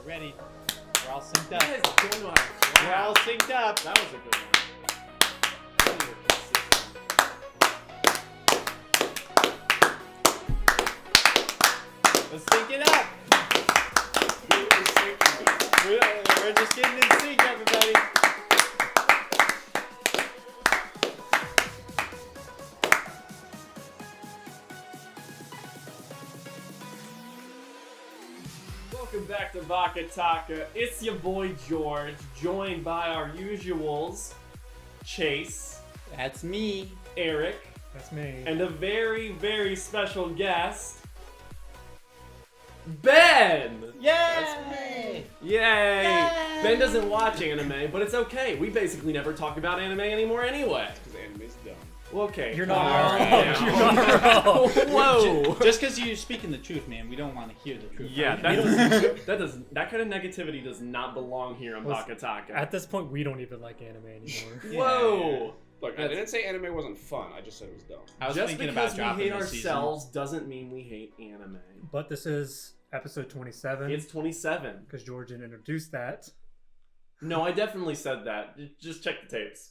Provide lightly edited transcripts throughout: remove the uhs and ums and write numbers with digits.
Ready. We're all synced up. That is a good one. Wow. We're all synced up. That was a good one. Let's sync it up. We're just getting in sync, everybody. Welcome back to BakaTaka. It's your boy George, joined by our usuals, Chase. That's me. Eric. That's me. And a very, very special guest, Ben! Yay! That's me. Yay! Ben doesn't watch anime, but it's okay. We basically never talk about anime anymore anyway. Because anime's dumb. Well, okay. You're not All wrong. right. You're not wrong. Whoa! Just because you're speaking the truth, man, we don't want to hear the truth. Yeah, that kind of negativity does not belong here on BakaTaka. At this point, we don't even like anime anymore. Whoa! Look, I didn't say anime wasn't fun. I just said it was dumb. I was Just thinking because about we dropping hate this ourselves doesn't mean we hate anime. But this is episode 27. It's 27. Because George didn't introduce that. No, I definitely said that. Just check the tapes.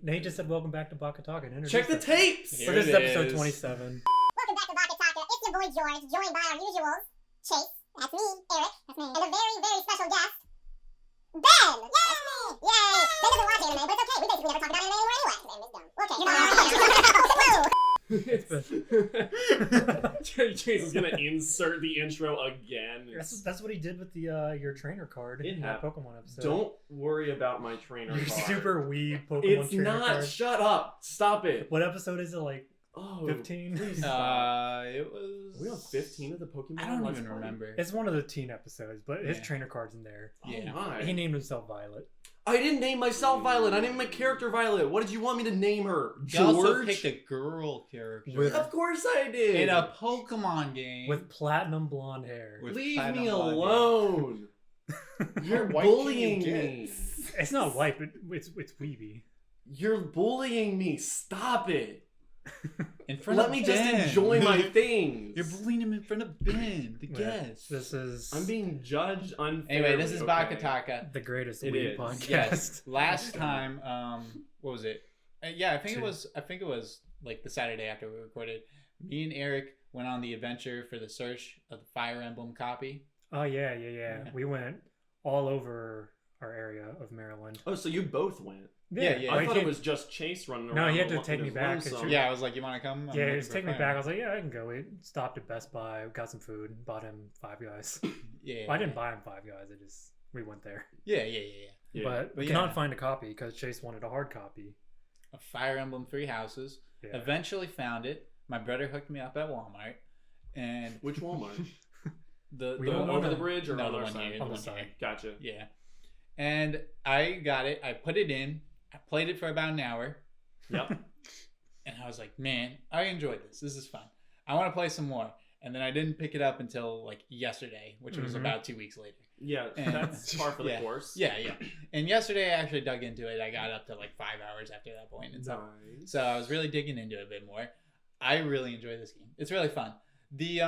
Nate just said, "Welcome back to BakaTaka." And introduced Check the it. tapes! So Here this is it episode is. 27. Welcome back to BakaTaka. It's your boy George, joined by our usuals, Chase, that's me, Eric, that's me, and a very, very special guest, Ben! Yay! Yay! Ben doesn't watch anime, but it's okay. We basically never talk about anime anymore anyway. Anime's dumb. Okay, you're not wrong. Chase is gonna insert the intro again. That's what he did with the your trainer card It in that happened. Pokemon episode. Don't worry about my trainer Your card. super weeb Pokemon It's trainer not. card. Shut up. Stop it. What episode is it? Like Oh, 15? please stop. It was. Are we on 15 of the Pokemon? I don't Let's even Party? remember. it's one of the teen episodes, but his Yeah. trainer card's in there. Oh Yeah. my. He named himself Violet. I didn't name myself Violet. I named my character Violet. What did you want me to name her? You also George? picked a girl character With- Of course I did. in a Pokemon game With platinum blonde hair. with Leave platinum me blonde hair. alone. You're White can you bullying get? me. It's not white, but it's weeby. You're bullying me. Stop it. In front Let of me just Ben. enjoy my things. You're bullying him in front of Ben, the Yeah, guest. This is I'm being judged unfairly. Anyway, this is okay? BakaTaka. the greatest It weeb is. podcast. Yes. Last time, what was it? Yeah, I think Two. it was like the Saturday after we recorded. Me and Eric went on the adventure for the search of the Fire Emblem copy. Oh yeah. Yeah. We went all over our area of Maryland. Oh, so you both went. Yeah. I like, thought he- it was just Chase running around. No, he had to in take me his back, 'cause lonesome. Yeah, I was like, "You want to come?" I'm Yeah, looking he was for taking me Fire back. I was like, yeah, I can go. We stopped at Best Buy, got some food, bought him Five Guys. Yeah, Well, I didn't buy him Five Guys. We went there. Yeah. Yeah. But we But cannot yeah. find a copy because Chase wanted a hard copy. A Fire Emblem Three Houses. Yeah. Eventually found it. My brother hooked me up at Walmart, and Which Walmart? the We The don't one know. over the bridge or No, on the our one side? here, On the the one here. side. Gotcha. Yeah. And I got it. I put it in. I played it for about an hour. Yep. And I was like, man, I enjoyed this. This is fun. I want to play some more. And then I didn't pick it up until like yesterday, which was Mhm. about 2 weeks later. Yeah, And- that's par for the Yeah. course. Yeah. And yesterday I actually dug into it. I got up to like 5 hours after that point and stuff. Nice. So I was really digging into it a bit more. I really enjoy this game. It's really fun. The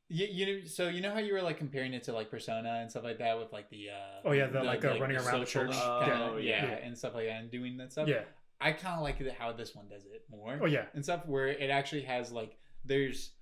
you know how you were like comparing it to like Persona and stuff like that with like the Oh, yeah, the, like, running around the social church. kinda- Oh, yeah, yeah. and stuff like that and doing that stuff. Yeah. I kind of like how this one does it more. Oh yeah. And stuff where it actually has like there's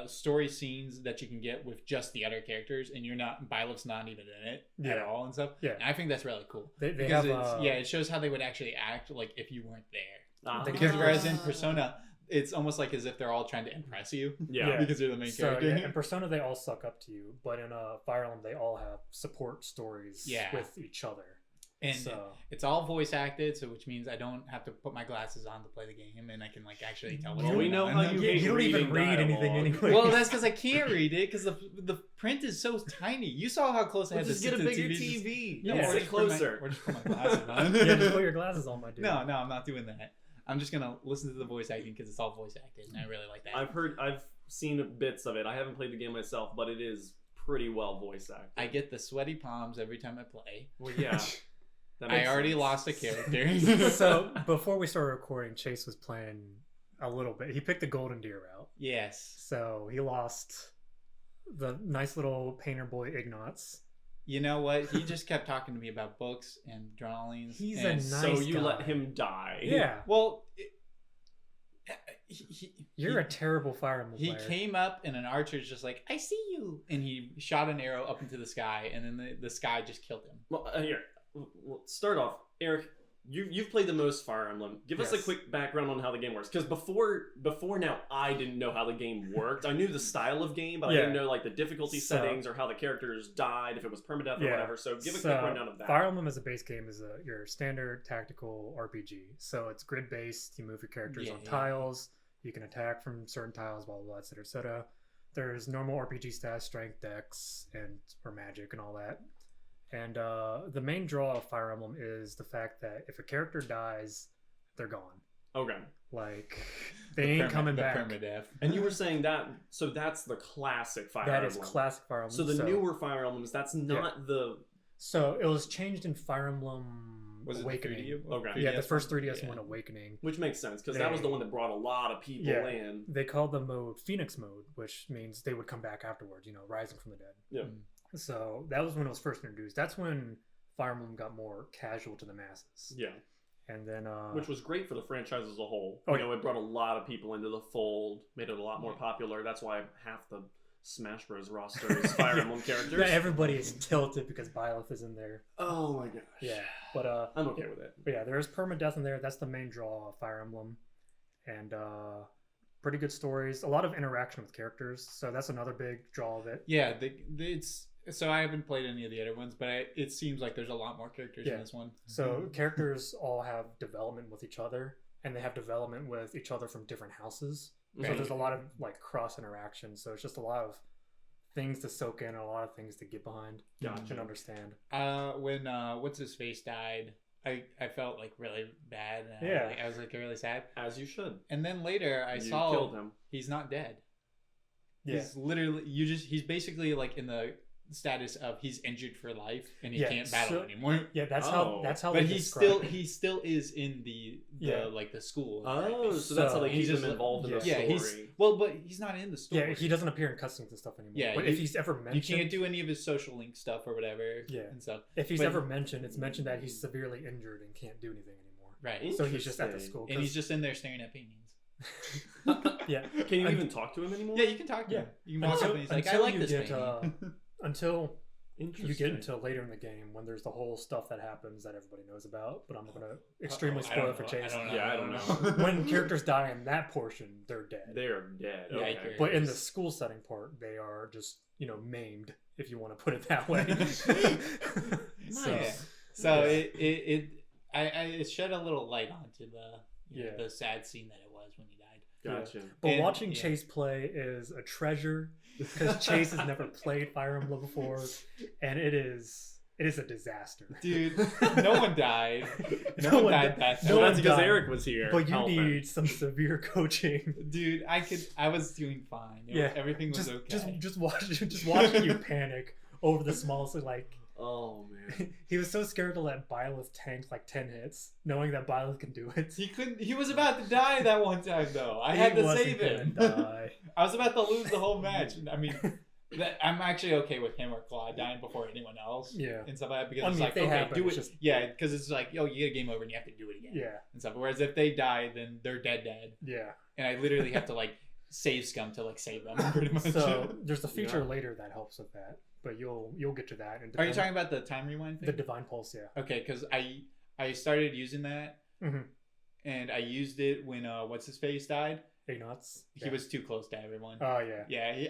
story scenes that you can get with just the other characters and you're not Byleth's not even in it at Yeah. all and stuff. Yeah. And I think that's really cool. They Because have it shows how they would actually act like if you weren't there. Ah. The Because whereas in characters- Persona, it's almost like as if they're all trying to impress you. Yeah. Because you're the main So character. yeah, in Persona they all suck up to you, but in Fire Emblem they all have support stories Yeah. with each other. And So it's all voice acted, so which means I don't have to put my glasses on to play the game, and I can like actually tell what's Well, going we know on. how you hate you don't even reading read anything dialogue. anyway. Well, that's because I can't read it because the print is so tiny. You saw how close I Well, had to just sit get a to the bigger TV. TV. No, Yeah. or Sit just put my- closer. or just put my glasses on. yeah, just put your glasses on, my dude. No, I'm not doing that. I'm just gonna listen to the voice acting because it's all voice acted, and I really like that. I've seen bits of it. I haven't played the game myself, but it is pretty well voice acted. I get the sweaty palms every time I play. Well, yeah. That I makes already sense. lost a character. So before we started recording, Chase was playing a little bit. He picked the golden deer route, yes. so he lost the nice little painter boy Ignatz. You know what? He just kept talking to me about books and drawings. He's and a nice So you guy. let him die. Yeah. Well, You're a terrible Fire Emblem He player. came up and an archer's just like, I see you. And he shot an arrow up into the sky, and then the sky just killed him. Well, here, we'll start off, Eric. You've played the most Fire Emblem. Give us a Yes. quick background on how the game works, because before now, I didn't know how the game worked. I knew the style of game, but I Yeah. didn't know like the difficulty So- settings or how the characters died, if it was permadeath or Yeah. whatever. So give a quick rundown of that. Fire Emblem as a base game is your standard tactical RPG. So it's grid based. You move your characters on tiles. You can attack from certain tiles, blah blah blah, etc. etc. There's normal RPG stats, strength, dex, and or magic and all that. And the main draw of Fire Emblem is the fact that if a character dies, they're gone. Okay. Like they ain't coming back. Permadeath. And you were saying that, so that's the classic Fire That Emblem. is classic Fire Emblem. So the newer Fire Emblems, that's not the. So it was changed in Fire Emblem Was Awakening. it the 3D? Okay. Yeah, the first 3DS Yeah. one, Awakening. Which makes sense, because that was the one that brought a lot of people Yeah. in. They called the mode Phoenix mode, which means they would come back afterwards, rising from the dead. Yeah. So that was when it was first introduced. That's when Fire Emblem got more casual to the masses. Yeah. And then Which was great for the franchise as a whole. Oh, It brought a lot of people into the fold, made it a lot more popular. That's why half the Smash Bros. Roster is Fire Emblem characters. everybody is tilted because Byleth is in there. Oh my gosh. Yeah. But I'm okay with it. But yeah, there's permadeath in there. That's the main draw of Fire Emblem. And pretty good stories. A lot of interaction with characters. So that's another big draw of it. Yeah, it's so I haven't played any of the other ones, but it seems like there's a lot more characters in this one. So characters all have development with each other, and they have development with each other from different houses. So Right. there's a lot of like cross interaction. So it's just a lot of things to soak in, and a lot of things to get behind Gotcha. and understand. When what's his face died, I felt like really bad. And Yeah. I was like really sad. As you should. And then later I You saw killed him. he's not dead. Yeah. He's literally he's basically like in the status of he's injured for life and he Yeah, can't battle so- anymore. Yeah, that's Oh. how. But they he still is in the Yeah. like the school. Oh, so that's how they he's keep him just- involved in the yeah, story. but he's not in the story. Yeah, he doesn't appear in cutscenes and stuff anymore. Yeah, but if he's ever You mentioned, can't do any of his social link stuff or whatever. Yeah. And stuff. if he's but- ever mentioned, it's mentioned that he's severely injured and can't do anything anymore. Right. So he's just at the Interesting. school. And he's just in there staring at paintings. yeah. Can you Un- even talk to him anymore? Yeah, you can talk to Yeah. him. You can walk up and he's like, I Until like you this get, painting. Until Interesting. you get into later in the game when there's the whole stuff that happens that everybody knows about, but I'm not gonna extremely I spoil don't it for know. Chase. Yeah, I don't know. When characters die in that portion, they're dead. They're dead. Yeah, Okay. I But in the school setting part, they are just maimed, if you want to put it that way. Yeah. So it shed a little light onto the sad scene that it was when he died. Gotcha. But And- watching yeah. Chase play is a treasure because Chase has never played Fire Emblem before, and it is a disaster. Dude, no one died. No, No one one died di- that no So time. one that's because died. Eric was here. But you helping. need some severe coaching. Dude, I was doing fine. Yeah. Everything was okay. Just watching you panic over the smallest like. Oh man. He was so scared to let Byleth tank like 10 hits, knowing that Byleth can do it. He was about to die that one time though. I had He to wasn't save gonna him. die. I was about to lose the whole match. I mean, I'm actually okay with him or Claude dying before anyone else. Yeah. And stuff like that because I it's mean, like if they okay, happen, do it's it. just- Yeah, because it's like you get a game over and you have to do it again. Yeah. And stuff. Whereas if they die, then they're dead, Yeah. and I literally have to like save scum to like save them pretty much. So there's a feature Yeah. later that helps with that, but you'll get to that. And Are you talking about the time rewind thing? the Divine Pulse? Yeah. Okay, because I started using that, Mhm. and I used it when what's his face died. Ignuts. He was too close to everyone. Oh yeah. Yeah,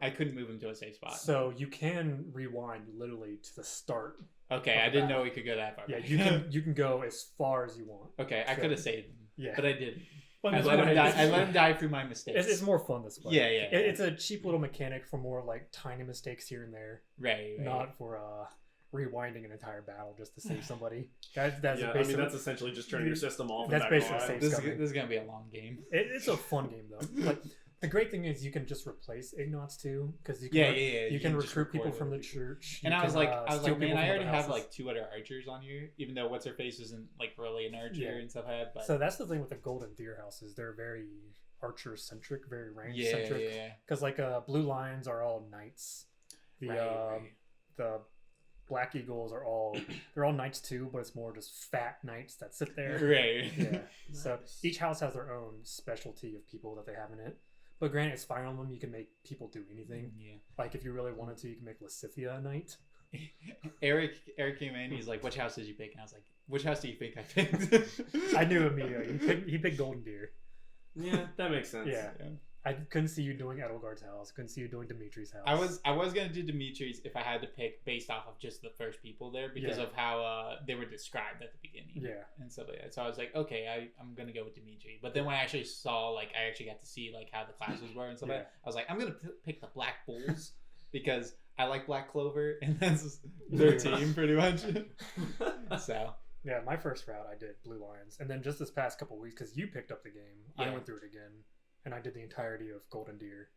I couldn't move him to a safe spot. So you can rewind literally to the start. Okay, I didn't know we could go that far. Yeah, back. you can go as far as you want. Okay, I So- could have saved him, Yeah. but I didn't. But I it's let him fine. die. I let him die through my mistakes. It's more fun this way. Yeah, yeah, yeah. It's a cheap little mechanic for more like tiny mistakes here and there, right. not for rewinding an entire battle just to save somebody. That's Yeah, I basically mean that's essentially just turning your system off. That's and back basically on. safe. This Scumming. is gonna be a long game. It's a fun game though. Like the great thing is you can just replace Ignatz too because you can Yeah. you can just recruit people record from the it. church. And You I was can, like, steal man, people I from already other have houses. like 2 other archers on here, even though what's her face isn't like really an archer Yeah. and stuff like that. But So that's the thing with the Golden Deer houses. They're very archer centric, very range Yeah, centric. yeah. Because like blue lions are all knights. The the black eagles are all they're all knights too, but it's more just fat knights that sit there. Right. Yeah. So Nice. each house has their own specialty of people that they have in it. But granted, it's Fire Emblem. You can make people do anything. Yeah. Like if you really wanted to, you can make Lysithia a knight. Eric came in. He's like, "Which house did you pick?" And I was like, "Which house do you think I picked?" I knew immediately. He picked Golden Deer. Yeah, that makes sense. Yeah. I couldn't see you doing Edelgard's house. Couldn't see you doing Dimitri's house. I was gonna do Dimitri's if I had to pick based off of just the first people there because Yeah. of how they were described at the beginning. Yeah. And stuff like that. So I was like, okay, I'm gonna go with Dimitri. But then when I actually saw, like, I actually got to see like how the classes were and stuff like Yeah. that, I was like, I'm gonna pick the Black Bulls because I like Black Clover and that's their team pretty much. So Yeah, my first route I did Blue Lions, and then just this past couple weeks because you picked up the game, I Yeah. went through it again, and I did the entirety of Golden Deer.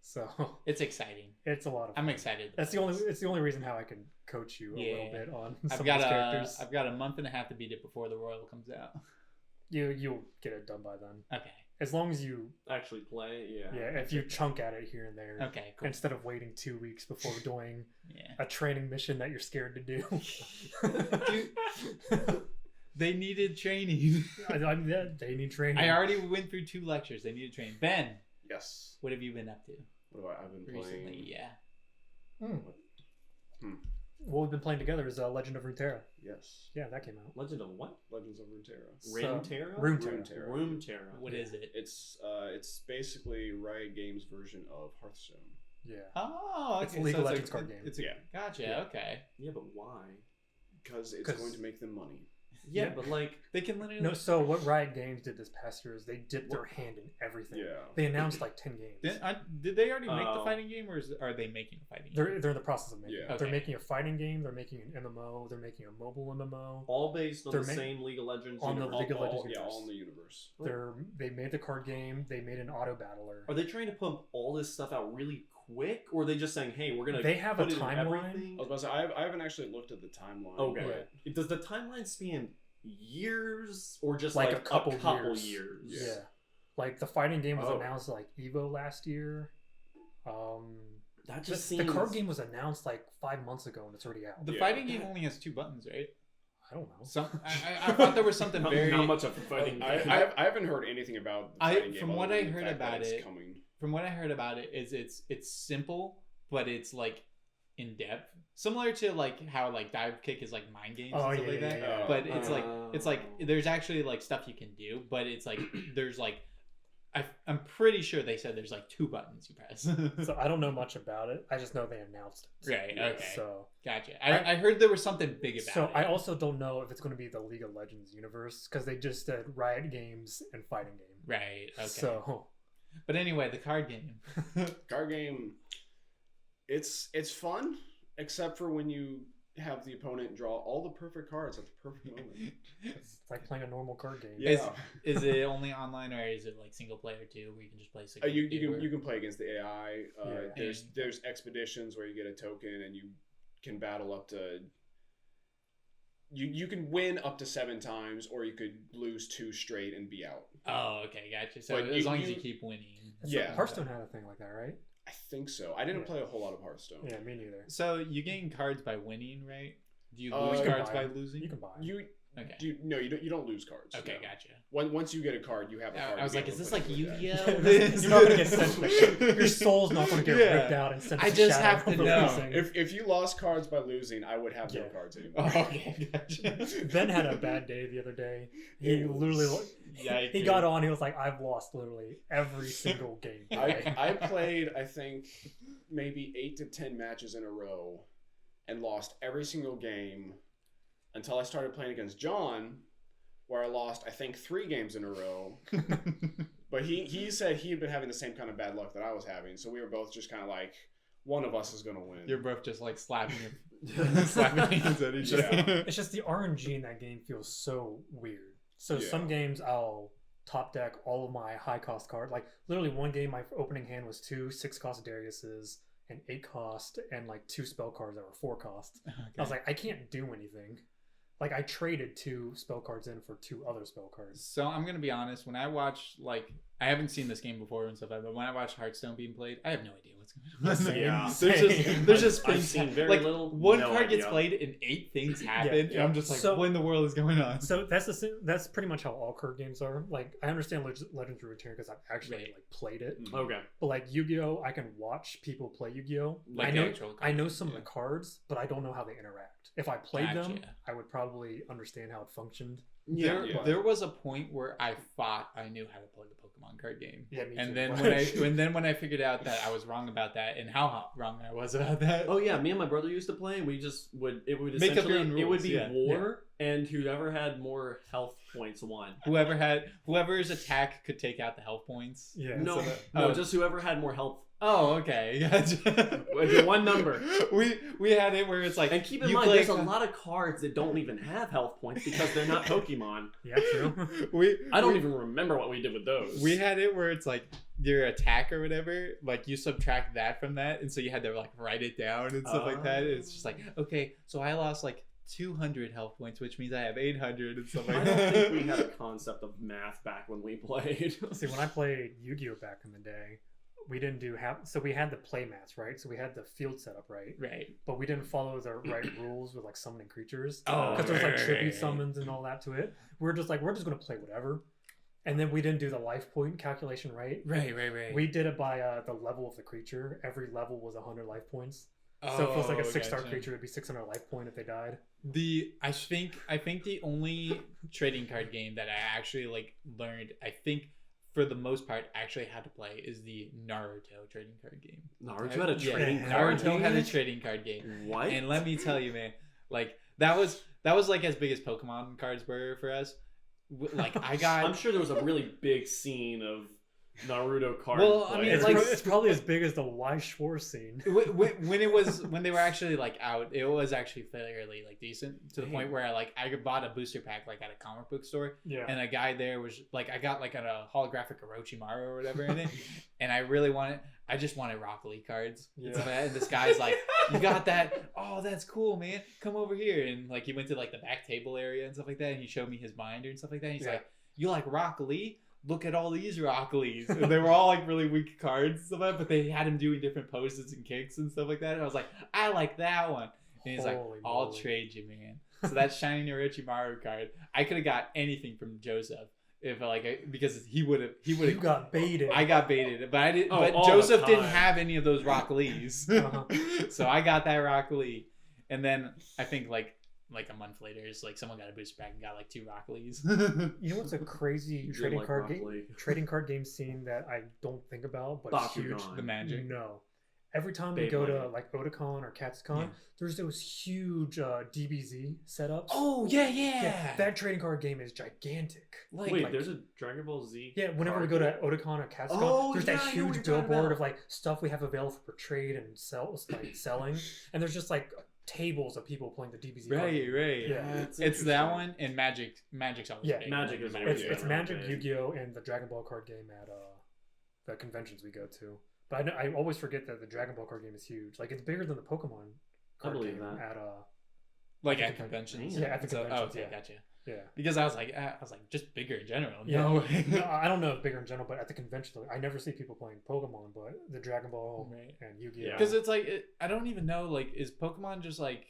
So it's exciting. it's a lot of fun. I'm excited. It's the only reason how I can coach you a Yeah. little bit on some I've of got these characters. I've got a month and a half to beat it before the Royal comes out. You'll get it done by then. Okay. As long as you Actually play, yeah. if you chunk at it here and there. Okay. Cool. Instead of waiting 2 weeks before doing Yeah. a training mission that you're scared to do. They needed training. They need training. I already went through 2 lectures. They needed training. Ben, Yes. what have you been up to What have I've been recently? playing? Yeah. What we've been playing together is Legend of Runeterra. Yes. Yeah, that came out. Legend of what? Legends of Runeterra. Runeterra? Runeterra. Runeterra. What is it? It's basically Riot Games' version of Hearthstone. Yeah. Oh, okay. It's a League of so Legends card game. It's a, Yeah. Gotcha. Yeah. Okay. Yeah, but why? Because it's 'Cause- going to make them money. Yeah, Yeah. but like, They can literally. No, so what Riot Games did this past year is they dipped their hand in everything. Yeah. They announced like 10 games. Did they already make the Oh. fighting game, or are they making a fighting game? They're in the process of making Yeah. it. They're Okay. making a fighting game, they're making an MMO, they're making a mobile MMO. all based on They're the ma- same League of Legends on the universe. League of Legends Yeah, universe. all in the universe. They made the card game, they made an auto battler. Are they trying to pump all this stuff out really quick, or are they just saying, "Hey, we're gonna"? They have a put it in timeline. everything? I was about to say, I haven't actually looked at the timeline. Okay. but Does the timeline span years or just Like like, a couple years? Yeah. Like the fighting game was Oh. announced like Evo last year. That The just seems. card game was announced like 5 months ago and it's already out. The Yeah. fighting game only has 2 buttons, right? I don't know. I thought there was something Not, very. not much of a fighting I game. haven't heard anything about the I- fighting game. from other what than I the heard fact that about it's it- coming. From what I heard about it, is it's simple, but it's like in depth, similar to like how like dive kick is like mind games Oh, and stuff yeah, like that. yeah, yeah. But it's like there's actually like stuff you can do, but it's like there's like I'm pretty sure they said there's like 2 buttons you press. So I don't know much about it. I just know they announced it. Right. Okay. So Gotcha. I heard there was something big about so it. I also don't know if it's going to be the League of Legends universe because they just said Riot Games and fighting game. Right. Okay. So But anyway, the card game. Card game, it's fun, except for when you have the opponent draw all the perfect cards at the perfect moment. it's like playing a normal card game. Yeah. Is it only online or is it like single player too, where you can just play single? You can play against the AI. Yeah. There's expeditions where you get a token and you can battle up to. You can win up to 7 times, or you could lose 2 straight and be out. Oh, okay, gotcha. So But as long as you keep winning. Yeah. Hearthstone had a thing like that, right? I think so. I didn't Yeah. play a whole lot of Hearthstone. Yeah, me neither. So you gain cards by winning, right? Do you Uh, lose you can cards buy by 'em. losing? You can buy 'em. You Okay. you don't lose cards. Okay, no. gotcha. Once you get a card, you have a card. I was to be like, able is to this put like into the deck. Yu-Gi-Oh? You're not gonna get sent. Like, your soul's not gonna get Yeah. ripped out and sent. I to just shadow have to for know. losing. If you lost cards by losing, I would have no Yeah. cards anymore. Oh, okay, gotcha. Ben had a bad day the other day. He literally, Yikes. he got on. He was like, "I've lost literally every single game." I played, I think, maybe 8 to 10 matches in a row and lost every single game until I started playing against John, where I lost, I think, 3 games in a row. But he said he had been having the same kind of bad luck that I was having, so we were both just kind of like, one of us is going to win. You're both just like slapping slapping hands at each other. Yeah. It's just the RNG in that game feels so weird. So Yeah. some games I'll top deck all of my high cost cards. Like literally one game, my opening hand was 2 6-cost Dariuses, an 8-cost, and like 2 spell cards that were 4-cost. I was like, I can't do anything. Like I traded 2 spell cards in for 2 other spell cards. So I'm gonna be honest. When I watch like I haven't seen this game before and stuff, but when I watch Hearthstone being played, I have no idea what's going on. Yeah. There's just I've things seen very like little. one no card gets idea. played and 8 things happen, and I'm just like, So- what in the world is going on? So that's pretty much how all card games are. Like I understand Legends of Runeterra because I've actually Right. like played it. Okay. But like Yu-Gi-Oh, I can watch people play Yu-Gi-Oh. Like I the know actual card, I know some of yeah. the cards, but I don't know how they interact. If I played them, Gotcha. I would probably understand how it functioned. Yeah. There was a point where I thought I knew how to play the Pokemon card game. Yeah, me And too. then when I figured out that I was wrong about that and how wrong I was about that. Oh yeah, me and my brother used to play. We just would Make up your own it would rules, be yeah. war, and whoever had more health points won. Whoever's attack could take out the health points. Yeah. No, so that- Oh. just whoever had more health. Oh, okay. Gotcha. With one number. We had it where it's like, And keep in you mind, play there's a lot of cards that don't even have health points because they're not Pokemon. yeah, true. I don't even remember what we did with those. We had it where it's like your attack or whatever, like you subtract that from that, and so you had to like write it down and stuff like that. It's just like, okay, so I lost like 200 health points, which means I have 800 and stuff like I that. don't think we had a concept of math back when we played. See, when I played Yu-Gi-Oh back in the day, we didn't do so we had the play mats, right? So we had the field setup, right? Right. But we didn't follow the right rules with like summoning creatures. Oh, Because there's like right, tribute right. summons and all that to it. We're just gonna play whatever. And then we didn't do the life point calculation, right? Right. We did it by the level of the creature. Every level was 100 life points. So if it was like a 6-star gotcha. creature, it'd be 600 life point if they died. I think the only trading card game that I actually like learned, I think for the most part actually had to play is the Naruto trading card game. Naruto had a Yeah, trading card Naruto game? had a trading card game. What? And let me tell you, man, like that was like as big as Pokemon cards were for us. Like I got I'm sure there was a really big scene of Naruto cards. Well, I played. mean, like- It's probably as big as the Y Schwartz scene. when they were actually like out, it was actually fairly like decent to the point where I bought a booster pack like at a comic book store, Yeah. and a guy there was like, I got like a holographic Orochimaru or whatever in it, and I just wanted Rock Lee cards. Yeah. And this guy's like, you got that? Oh, that's cool, man. Come over here. And like he went to like the back table area and stuff like that, and he showed me his binder and stuff like that. And he's Yeah. like, you like Rock Lee? Look at all these Rock Lees. And they were all like really weak cards and stuff like that, but they had him doing different poses and kicks and stuff like that. And I was like, I like that one. And he's like, Holy I'll moly. trade you, man. So that shiny Orochimaru card, I could have got anything from Joseph if because he would have. You got baited. I got baited, but I didn't. Oh, but all the Joseph didn't time. have any of those Rock Lees, Uh-huh. so I got that Rock Lee. And then I think like a month later, it's like someone got a booster pack and got like 2 Rock Lees. You know what's a crazy You did trading like card Rock game? Lee. Trading card game scene that I don't think about, but it's huge. Bakugan. The magic. No. Every time we go to Beyblade. like Otakon or Catscon, Yeah. there's those huge DBZ setups. Oh yeah. That trading card game is gigantic. Like, Wait, like- there's a Dragon Ball Z. Yeah, whenever we card go to game? Otakon or Catscon, Oh, there's yeah, that I know what huge you're talking billboard about. of like stuff we have available for trade and selling, and there's just like tables of people playing the DBZ. card right, game. right. Yeah. That's It's that interesting. one and Magic's always Yeah. big. Magic is Like, always It's, Yeah, it's really Magic, big. Yu-Gi-Oh, and the Dragon Ball card game at the conventions we go to. But I always forget that the Dragon Ball card game is huge. Like it's bigger than the Pokemon card believe game that. at like at at the conventions. Yeah, at the So- conventions, okay, yeah. gotcha. yeah. Because I was like just bigger in general. Yeah, No. no, I don't know if bigger in general, but at the convention, I never see people playing Pokemon, but the Dragon Ball Right. and Yu-Gi-Oh. Yeah. Because it's like I don't even know. Like, is Pokemon just like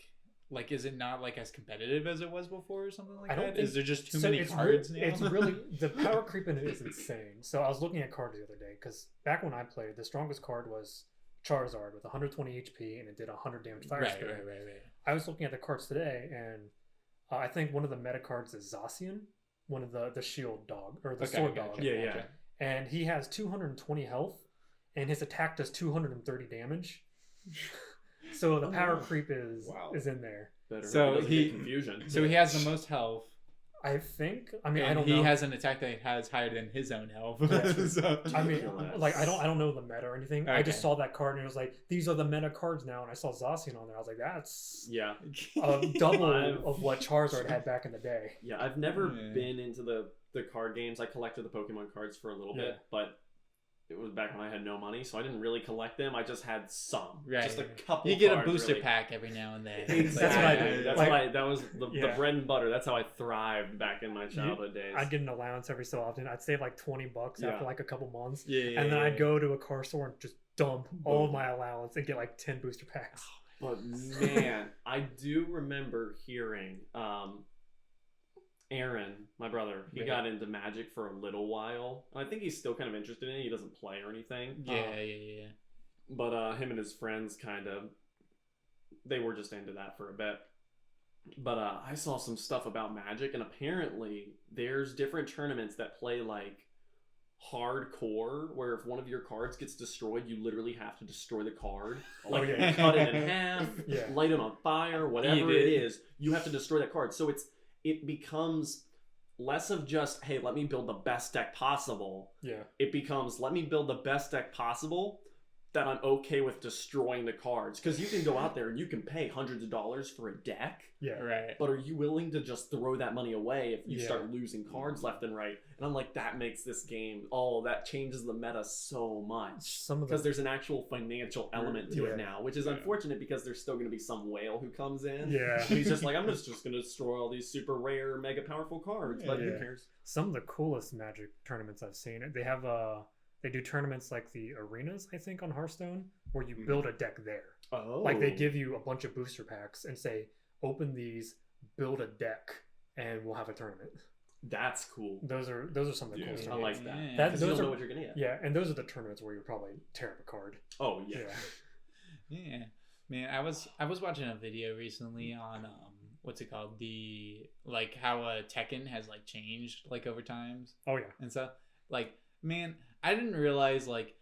is it not like as competitive as it was before or something like I don't that? think- Is there just too So many it's cards really, now? It's really the power creep in it is insane. So I was looking at cards the other day because back when I played, the strongest card was Charizard with 120 HP and it did 100 damage fire right, spin. right. I was looking at the cards today, and I think one of the meta cards is Zacian, one of the shield dog or the Okay, sword gotcha, dog. Yeah, gotcha. And he has 220 health, and his attack does 230 damage. So the power creep is Wow. is in there. Better So hope it doesn't he- get confusion. So he has the most health. I think. I mean, and I don't he know. has an attack that has higher than his own health. Yeah. So- I mean, Ridiculous. like I don't know the meta or anything. I just Okay. saw that card and it was like, these are the meta cards now, and I saw Zacian on there. I was like, that's Yeah, double I've- of what Charizard had back in the day. yeah. I've never Yeah. been into the card games. I collected the Pokemon cards for a little Yeah. bit, but it was back when I had no money, so I didn't really collect them. I just had some, Right. just a couple. You get a cards, booster really. pack every now and then. Exactly. That's what I do. That's Like- what I. That was the Yeah. bread and butter. That's how I thrived back in my childhood days. I'd get an allowance every so often. I'd save like $20 Yeah. after like a couple months, Yeah, and then yeah. I'd go to a car store and just dump all of my allowance and get like 10 booster packs. But man, I do remember hearing Aaron, my brother, he Right. got into Magic for a little while. I think he's still kind of interested in it. He doesn't play or anything. Yeah. But him and his friends they were just into that for a bit. But I saw some stuff about Magic, and apparently there's different tournaments that play like hardcore, where if one of your cards gets destroyed, you literally have to destroy the card. Like yeah. cut it in half, Yeah. light it on fire, whatever Eat it it. is, you have to destroy that card. So it becomes less of just, hey, let me build the best deck possible. Yeah. It becomes, let me build the best deck possible that I'm okay with destroying the cards. Because you can go out there and you can pay hundreds of dollars for a deck, Yeah. Right. but are you willing to just throw that money away if you Yeah. start losing cards left and right? And I'm like, that makes this game, that changes the meta so much. Some of Because the there's an actual financial element to Yeah. it now, which is unfortunate because there's still going to be some whale who comes in. Yeah. And he's just like, I'm just going to destroy all these super rare, mega powerful cards. But who Yeah. cares? some of the coolest Magic tournaments I've seen. They have they do tournaments like the arenas, I think, on Hearthstone, where you build a deck there. Oh. Like they give you a bunch of booster packs and say, open these, build a deck, and we'll have a tournament. That's cool. Those are some of the Yeah. coolest I tournaments. like that. Yeah. That- Because you those don't know are- what you're going to get. Yeah, and those are the tournaments where you probably tear up a card. Oh, yeah. Yeah, man, I was watching a video recently on what's it called, the like how Tekken has like changed like over times Oh yeah. and stuff. Like, man, I didn't realize like,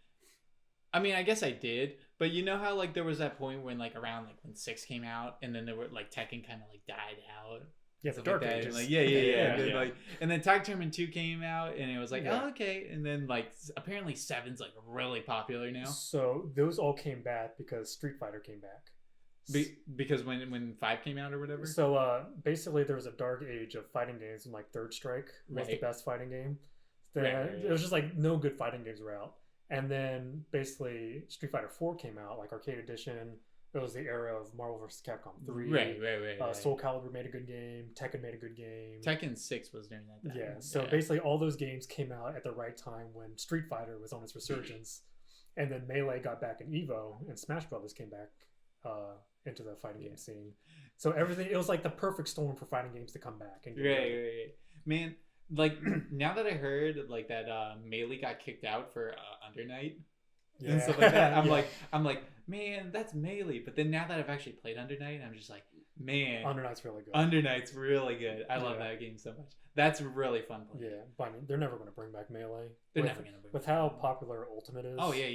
I mean, I guess I did, but you know how like there was that point when like around like when 6 came out, and then there were like Tekken kind of like died out. Yeah, the Stuff Dark like that. Ages. Like, yeah. And then, Yeah. like, and then Tag Tournament 2 came out, and it was like, Yeah. oh, okay. And then like apparently 7's like really popular now. So those all came back because Street Fighter came back. Because when 5 came out or whatever. So basically, there was a dark age of fighting games, and like Third Strike was the Right. best fighting game. Right. It was just like no good fighting games were out. And then basically Street Fighter 4 came out, like Arcade Edition. It was the era of Marvel vs. Capcom 3. Right. Soul Calibur made a good game. Tekken made a good game. Tekken 6 was during that time. Yeah. So basically, all those games came out at the right time when Street Fighter was on its resurgence, and then Melee got back in Evo, and Smash Brothers came back into the fighting game scene. So everything, it was like the perfect storm for fighting games to come back. And get good. Right. Man, like now that I heard like that Melee got kicked out for Under Night Yeah. and stuff like that, I'm Yeah. like, man, that's Melee. But then now that I've actually played Under Night, I'm just like, man, Under Night's really good. Under Night's really good. I love Yeah. that game so much. That's really fun playing. Yeah, but I mean, they're never going to bring back Melee. They're with, never gonna bring with it how back. popular Ultimate is. Oh yeah.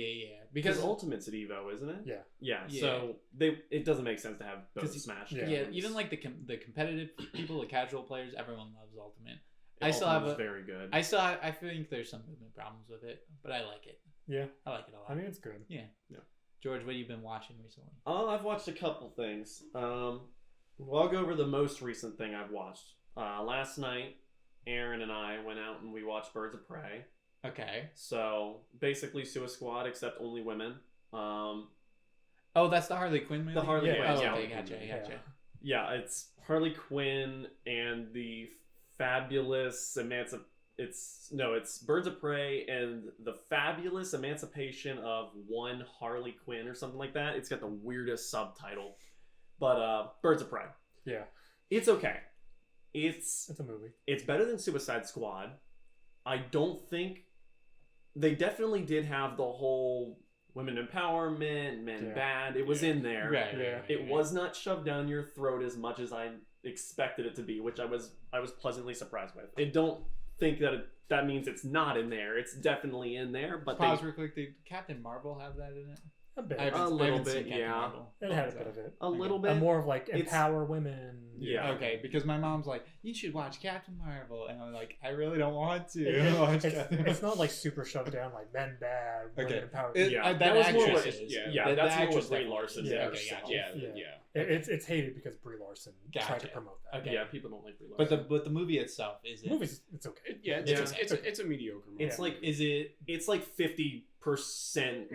Because Because Ultimate's at Evo, isn't it? Yeah. Yeah. Yeah. So it doesn't make sense to have both 'Cause Smash. Yeah. yeah, games. even like the competitive people, the casual players, everyone loves Ultimate. I Ultimate still have is a- very good. I think there's some movement problems with it, but I like it. Yeah. I like it a lot. I mean, it's good. George, what have you been watching recently? I've watched a couple things. Well, I'll go over the most recent thing I've watched. Last night, Aaron and I went out and we watched Birds of Prey. Okay. So basically, Suicide Squad, except only women. Oh, that's the Harley Quinn movie. The Harley Yeah. Quinn. Oh, yeah. okay, gotcha. Yeah, it's Harley Quinn and the fabulous It's Birds of Prey and the fabulous emancipation of one Harley Quinn or something like that. It's got the weirdest subtitle, but Birds of Prey. Yeah. It's okay. It's It's a movie. it's better than Suicide Squad. I don't think they definitely did have the whole women empowerment, men Yeah. bad. It was in there. Right. Yeah. It was not shoved down your throat as much as I expected it to be, which I was pleasantly surprised with. I don't think that means it's not in there. It's definitely in there, but Pause real quick. Did Captain Marvel have that in it? A bit. I haven't A little seen bit, Captain yeah. Marvel. It had a bit of it. a little And bit. more of like It's- empower women. Yeah. Okay, because my mom's like, you should watch Captain Marvel, and I'm like, I really don't want to. It's not like super shoved down like men bad, women Okay. empowered. It- Yeah, that that was more actress what- is. yeah, That- that's the more actress what Brie definitely Larson is. did Okay, herself. gotcha. Yeah. It's hated because Brie Larson tried to Gotcha. promote that. Okay. Yeah, people don't like Brie Larson. But the movie itself is The movie's it's okay. Yeah, it's a mediocre movie. It's like is it it's like 50%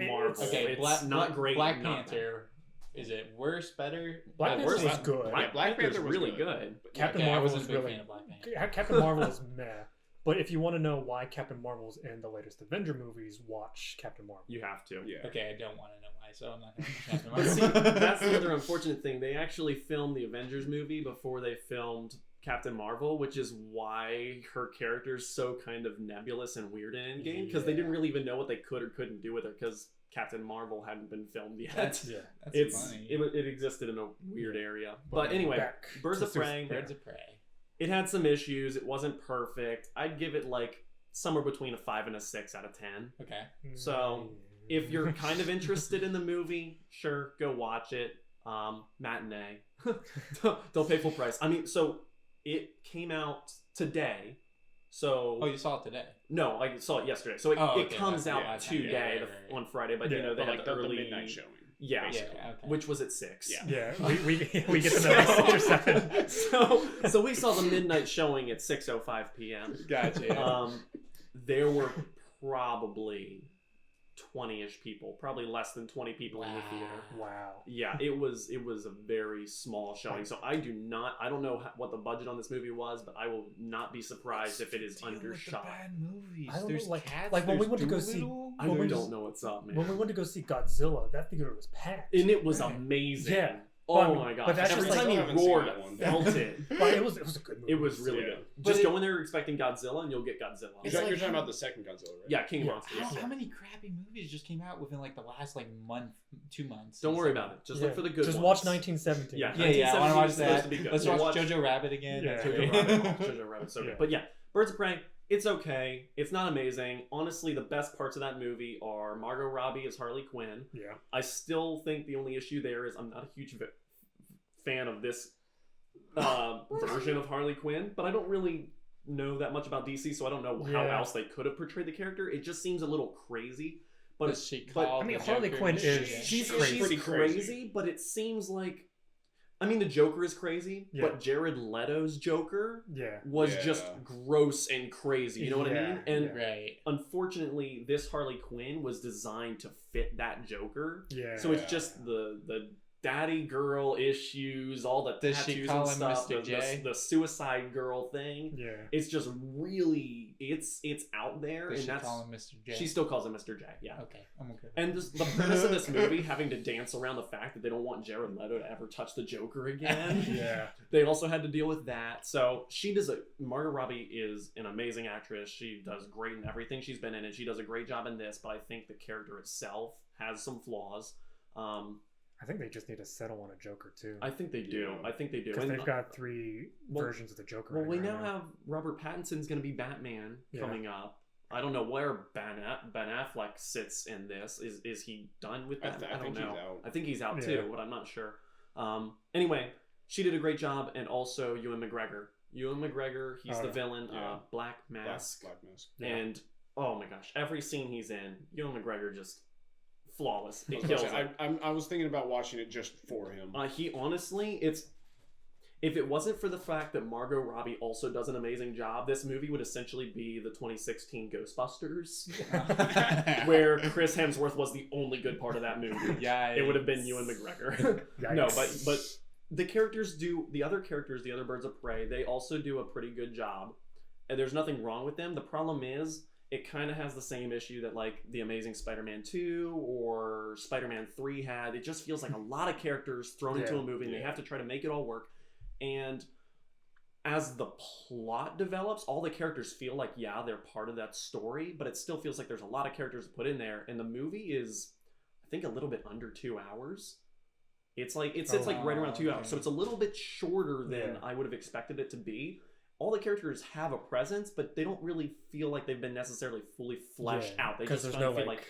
Marvel. okay? It's not great. Black not Panther. Is it worse, better? Black Panther worse was than- good. Black Panther's was really good. Captain Okay, I Marvel wasn't was a big really fan of Black Panther. Captain Marvel is meh. But if you want to know why Captain Marvel's in the latest Avenger movies, watch Captain Marvel. You have to. Yeah. Okay, I don't want to know why, so I'm not going to But see, that's the other unfortunate thing. They actually filmed the Avengers movie before they filmed Captain Marvel, which is why her character's so kind of nebulous and weird in Endgame, because they didn't really even know what they could or couldn't do with her, because Captain Marvel hadn't been filmed yet. That's It's funny. it existed in a weird area. But anyway, Back Birds to of Prey. Birds of Prey. It had some issues. It wasn't perfect. I'd give it like somewhere between a 5 and a 6 out of 10. Okay. So, if you're kind of interested in the movie, sure, go watch it. Matinee. Don't pay full price. I mean, so it came out today. So Oh, you saw it today. no, I saw it yesterday. So it, Oh, it okay, comes that's- out yeah, that's- today yeah, right. on Friday, but Yeah, you know they But had like the the early midnight showing. Yeah, basically. Yeah, okay. which was at 6. Yeah. Yeah, we get to the next 6 or 7. so we saw the midnight showing at 6:05 p.m. Gotcha. There were probably 20-ish people, probably less than 20 people in the theater. Wow. Yeah, it was a very small showing. So I don't know what the budget on this movie was, but I will not be surprised if it is undershot. Bad movies. I don't There's know, like- cats. like when we there's went to go see- Doolittle, I When we don't know what's up, man. When we went to go see Godzilla, that theater was packed. And it was Right. amazing. Yeah. Oh But- my gosh. but that's Every just time like- he I haven't seen roared, that I one. felt it. But it was a good movie. It was really Yeah. good. But Just it- go in there expecting Godzilla and you'll get Godzilla. It's You're like- talking about the second Godzilla, right? Yeah, King of Yeah. Monsters. How many crappy movies just came out within like the last like month, 2 months? Don't worry about it. Just look for the good Just ones. watch 1917. Yeah. Yeah, I want to 1917 watch is supposed that. to be good. Let's We'll watch watch- Jojo Rabbit again. Yeah. That's Jojo great. Rabbit. Jojo Rabbit's so Yeah. good. But yeah, Birds of Prey, it's okay. It's not amazing. Honestly, the best parts of that movie are Margot Robbie as Harley Quinn. Yeah. I still think the only issue there is I'm not a huge fan of this version of Harley Quinn, but I don't really know that much about DC, so I don't know how Yeah. else they could have portrayed the character. It just seems a little crazy. But Does she but- call I mean, the Harley Joker Quinn the is- shit? she's She's pretty crazy, crazy. but it seems like, I mean, the Joker is crazy, Yeah. but Jared Leto's Joker Yeah. was Yeah. just gross and crazy. You know what I Yeah, mean? And yeah. Right. unfortunately, this Harley Quinn was designed to fit that Joker. Yeah. So it's just the daddy girl issues, all the Does she tattoos call and him stuff, Mr. J? the suicide girl thing. Yeah. It's just really it's out there, Does and she that's call him Mr. J? she still calls him Mr. J. Yeah. Okay, I'm okay. And just the premise of this movie having to dance around the fact that they don't want Jared Leto to ever touch the Joker again. Yeah. They also had to deal with that. So Margot Robbie is an amazing actress. She does great in everything she's been in, and she does a great job in this, but I think the character itself has some flaws. I think they just need to settle on a Joker too. I think they do. Yeah. I think they do. Because And- they've got 3 Well- versions of the Joker. well, we running now right have Robert Pattinson's going to be Batman Yeah. coming up. I don't know where Ben Affleck sits in this. Is he done with that? I don't think know. he's out. I think he's out Yeah. too, but I'm not sure. Anyway, she did a great job, and also Ewan McGregor. Ewan McGregor, he's Oh, the yeah. villain, Yeah. Black Mask, Black Mask. Yeah. and oh my gosh, every scene he's in, Ewan McGregor just flawless. It kills it. I was thinking about watching it just for him. He honestly, if it wasn't for the fact that Margot Robbie also does an amazing job, this movie would essentially be the 2016 Ghostbusters, where Chris Hemsworth was the only good part of that movie. Yeah, It would have been Ewan McGregor. No, Yikes. but the characters do, the other characters, the other Birds of Prey, they also do a pretty good job. And there's nothing wrong with them. The problem is, it kind of has the same issue that like The Amazing Spider-Man 2 or Spider-Man 3 had. It just feels like a lot of characters thrown into a movie and they Yeah. have to try to make it all work. And as the plot develops, all the characters feel like, yeah, they're part of that story, but it still feels like there's a lot of characters to put in there. And the movie is, I think, a little bit under 2 hours. It's like, it sits like right around 2 hours. So it's a little bit shorter than Yeah. I would have expected it to be. All the characters have a presence, but they don't really feel like they've been necessarily fully fleshed out. They Because just there's kind no of feel like,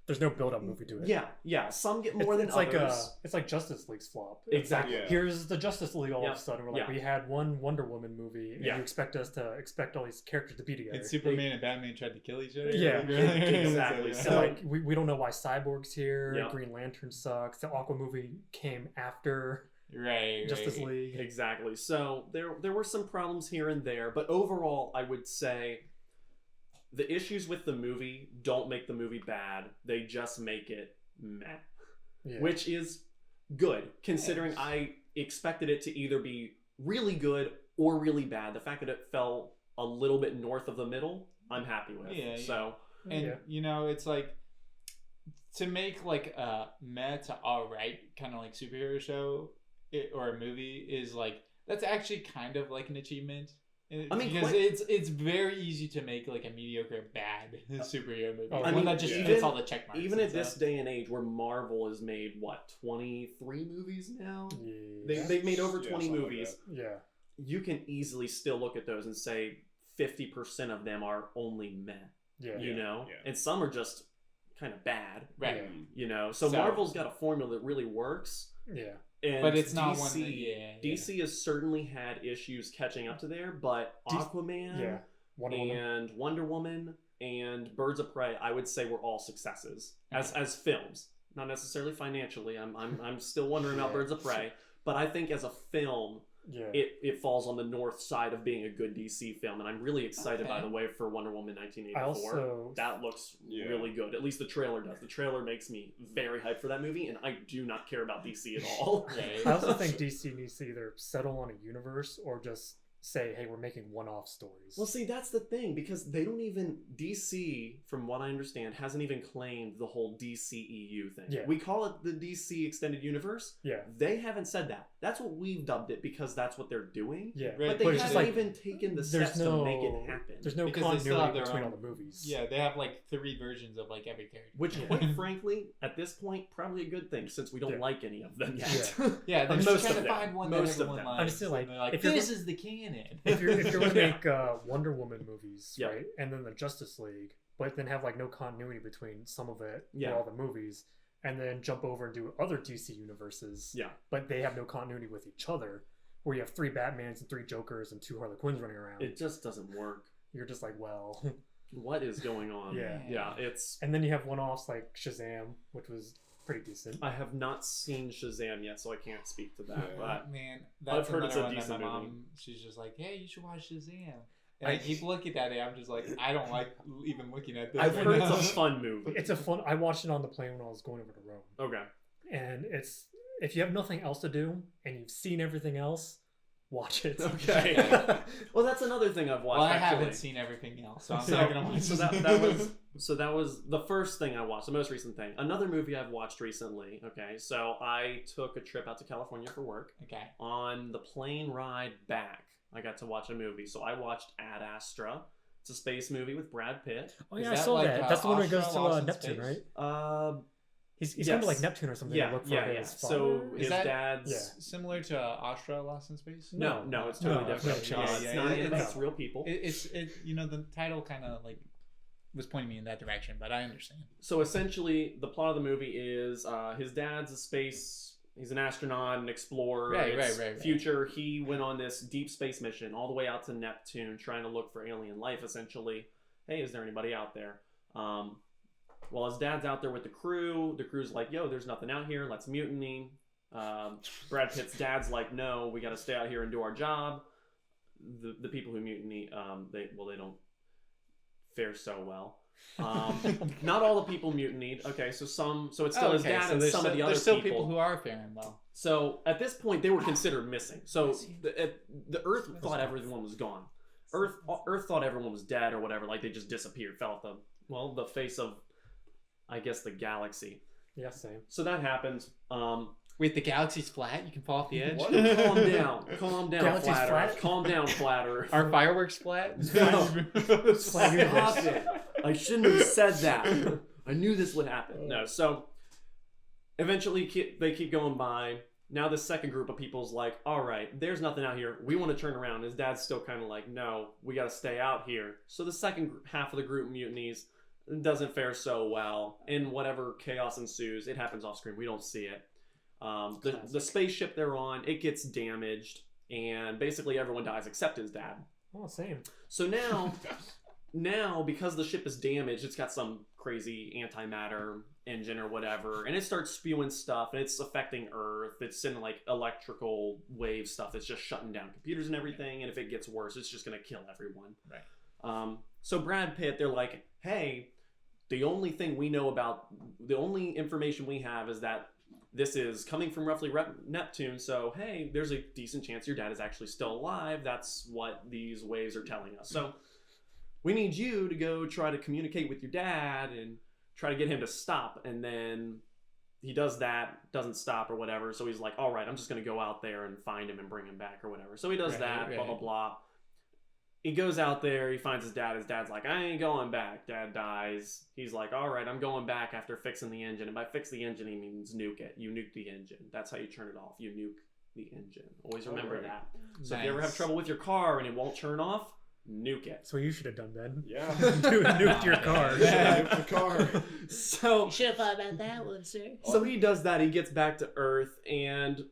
there's no build-up movie to it. yeah. Some get more than it's others. it's like Justice League's flop. It's Exactly. like, Yeah. here's the Justice League all Yeah. of a sudden. We're like, Yeah. we had one Wonder Woman movie, and Yeah. you expect us to expect all these characters to be together. And Superman and Batman tried to kill each other. Yeah. Exactly. So So- like we don't know why Cyborg's here. Yeah. Green Lantern sucks. The Aqua movie came after Right. Justice League. Exactly. So there were some problems here and there, but overall, I would say the issues with the movie don't make the movie bad. They just make it meh, Yeah. which is good considering I expected it to either be really good or really bad. The fact that it fell a little bit north of the middle, I'm happy with. Yeah, So And Yeah. you know, it's like to make like a meh to alright kind of like superhero show or a movie is like that's actually kind of like an achievement. I mean, because it's very easy to make like a mediocre bad superhero movie. Oh, One I mean, that just even- fits all the check marks. even and at this stuff. day and age where Marvel has made what 23 movies now, Yeah. they've made over Yeah, 20 something like movies. Yeah. You can easily still look at those and say 50% of them are only meh. Yeah. You know, yeah. and some are just kind of bad. Right. Yeah. You know, so So- Marvel's got a formula that really works. Yeah. And But it's not DC, one that- yeah. DC has certainly had issues catching up to there, but Aquaman Yeah. Wonder Woman. and Wonder Woman and Birds of Prey, I would say were all successes as films. Not necessarily financially. I'm still wondering about Yeah. Birds of Prey, but I think as a film, Yeah. it falls on the north side of being a good DC film, and I'm really excited by Okay. the way for Wonder Woman 1984. I also That looks Yeah. really good. At least the trailer does. The trailer makes me very hyped for that movie, and I do not care about DC at all. Right. I also think DC needs to either settle on a universe or just say, hey, we're making one-off stories. Well, see, that's the thing, because they don't even... DC, from what I understand, hasn't even claimed the whole DCEU thing. Yeah. We call it the DC Extended Universe. Yeah. They haven't said that. That's what we've dubbed it, because that's what they're doing. Yeah. Right, But they but it's haven't just like, even taken the there's steps no, to make it happen. There's no Because they still have continuity their between own- all the movies. Yeah, they have like 3 versions of like every character. Which, Yeah. quite frankly, at this point, probably a good thing, since we don't Yeah. like any of them yet. Yeah, they're Most just of trying to them. find one Most that of everyone them. likes. I'm still like, and they're like, if you're this is the canon. if you're going to Yeah. make Wonder Woman movies, Yeah. right, and then the Justice League, but then have like no continuity between some of it Yeah. or all the movies, and then jump over and do other DC universes, Yeah. but they have no continuity with each other, where you have 3 Batmans and 3 Jokers and 2 Harley Quinns running around. It just doesn't work. You're just like, well, What is going on? Yeah. Yeah, it's... and then you have one-offs like Shazam, which was pretty decent. I have not seen Shazam yet, so I can't speak to that. Yeah. But Man, I've that's heard it's another a one that my decent movie. mom, she's just like, hey, you should watch Shazam. And I keep looking at it, I'm just like, I don't like even looking at this. I've right heard now. it's a fun movie. It's a fun. I watched it on the plane when I was going over to Rome, Okay. and it's if you have nothing else to do and you've seen everything else, watch it. Okay. Well, that's another thing I've watched. Well, I actually. haven't seen everything else, so I'm So, not gonna watch so that was the first thing I watched, the most recent thing. Another movie I've watched recently. Okay, so I took a trip out to California for work. Okay. On the plane ride back, I got to watch a movie. So I watched Ad Astra. It's a space movie with Brad Pitt. Oh Is yeah, I that saw like, that. That's the one where he goes Astra to Lost in Neptune, Space? right? Uh, He's going to like yes. Neptune or something Yeah, to look for yeah. his So father. his that- dad's. Yeah. Similar to Astra Lost in Space? No, it's totally No, different. no, it's yeah, not yeah, animated, it's- it's real people. It's you know, the title kind of like was pointing me in that direction, but I understand. So essentially, the plot of the movie is his dad's a space. He's an astronaut, an explorer. Right, It's right. Future. He went on this deep space mission all the way out to Neptune, trying to look for alien life. Essentially, hey, is there anybody out there? While his dad's out there with the crew's like, yo, there's nothing out here. Let's mutiny. Brad Pitt's dad's like, no, we got to stay out here and do our job. The people who mutiny, they don't fare so well. Not all the people mutinied. Okay, so it's still his dad and some of the other there's still people. people who are faring well. So at this point, they were considered missing. So the Earth thought everyone was gone. Earth thought everyone was dead or whatever. Like they just disappeared, fell off the face of, I guess, the galaxy. Yeah, same. So that happened. Wait, the galaxy's flat? You can fall off the edge? Calm down, Galaxy's flat flat? Earth. Calm down, flat Earth. Are fireworks flat? No. Flat Stop universe. it. I shouldn't have said that. I knew this would happen. No, so eventually they keep going by. Now the second group of people's like, all right, there's nothing out here. We want to turn around. His dad's still kind of like, no, we got to stay out here. So the second half of the group mutinies. Doesn't fare so well. And whatever chaos ensues, it happens off screen. We don't see it. The spaceship they're on, it gets damaged. And basically everyone dies except his dad. Oh, same. So now now, because the ship is damaged, it's got some crazy antimatter engine or whatever, and it starts spewing stuff, and it's affecting Earth. It's sending like electrical wave stuff that's just shutting down computers and everything, and if it gets worse, it's just going to kill everyone. Right. So Brad Pitt, they're like, hey, the only information we have is that this is coming from roughly Neptune, so hey, there's a decent chance your dad is actually still alive. That's what these waves are telling us. So we need you to go try to communicate with your dad and try to get him to stop. And then he does that, doesn't stop or whatever. So he's like, all right, I'm just going to go out there and find him and bring him back or whatever. So he does that, blah, blah, blah. He goes out there, he finds his dad. His dad's like, I ain't going back. Dad dies. He's like, all right, I'm going back after fixing the engine. And by fix the engine, he means nuke it. You nuke the engine. That's how you turn it off. You nuke the engine. Always remember that. So if you ever have trouble with your car and it won't turn off, nuke it. So you should have done, Ben. Yeah. Nuked your car. Yeah, nuke the car. So You should have thought about that one, sir. So he does that. He gets back to Earth, and